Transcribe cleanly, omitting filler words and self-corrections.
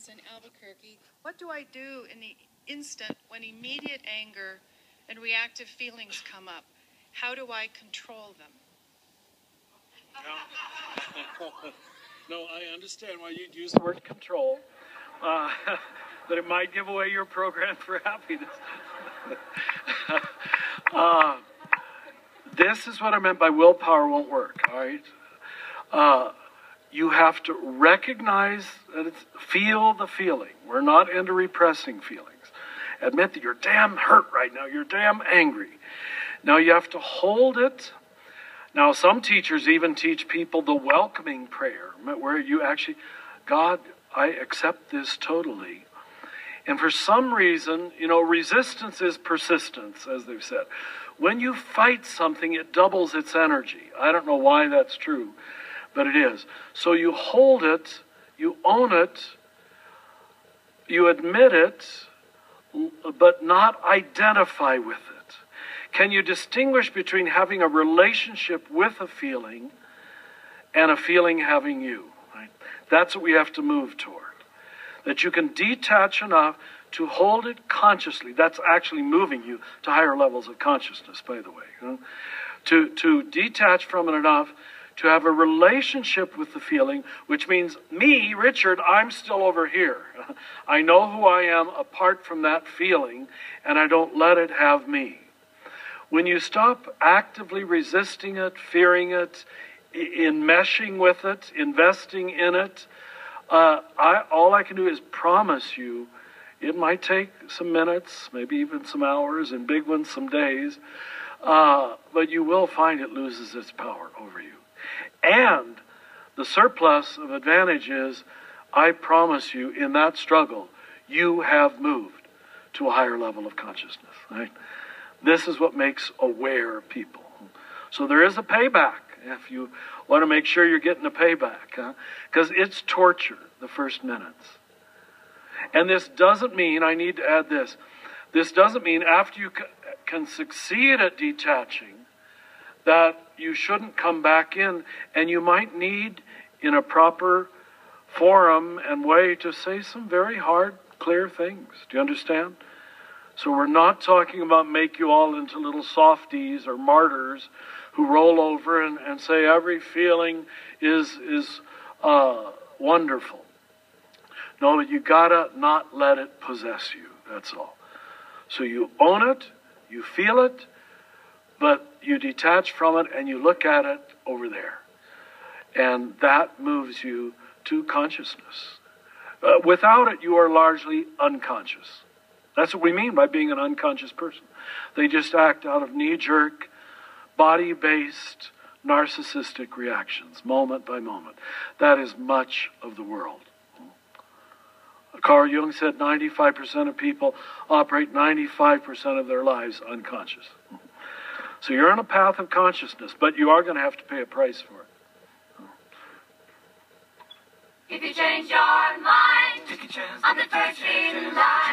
Lawrence in Albuquerque. What do I do in the instant when immediate anger and reactive feelings come up? How do I control them? No, I understand why you'd use the word control, but it might give away your program for happiness. This is what I meant by willpower won't work, all right? You have to recognize that feel the feeling. We're not into repressing feelings. Admit that you're damn hurt right now. You're damn angry. Now you have to hold it. Now some teachers even teach people the welcoming prayer, where you actually, God, I accept this totally. And for some reason, resistance is persistence, as they've said. When you fight something, it doubles its energy. I don't know why that's true, but it is. So you hold it, you own it, you admit it, but not identify with it. Can you distinguish between having a relationship with a feeling and a feeling having you? Right? That's what we have to move toward. That you can detach enough to hold it consciously. That's actually moving you to higher levels of consciousness, by the way. To detach from it enough to have a relationship with the feeling, which means me, Richard, I'm still over here. I know who I am apart from that feeling, and I don't let it have me. When you stop actively resisting it, fearing it, enmeshing with it, investing in it, all I can do is promise you, it might take some minutes, maybe even some hours, and big ones some days, but you will find it loses its power over you. And the surplus of advantage is, I promise you, in that struggle, you have moved to a higher level of consciousness. Right? This is what makes aware people. So there is a payback if you want to make sure you're getting a payback, because it's torture the first minutes. And this doesn't mean, I need to add this doesn't mean after you can succeed at detaching that you shouldn't come back in, and you might need in a proper forum and way to say some very hard, clear things. Do you understand? So we're not talking about make you all into little softies or martyrs who roll over and say every feeling is wonderful. No, but you gotta not let it possess you. That's all. So you own it, you feel it, but you detach from it and you look at it over there. And that moves you to consciousness. Without it, you are largely unconscious. That's what we mean by being an unconscious person. They just act out of knee-jerk, body-based, narcissistic reactions, moment by moment. That is much of the world. Carl Jung said 95% of people operate 95% of their lives unconscious. So you're on a path of consciousness, but you are going to have to pay a price for it. If you change your mind, take a chance on the first in line.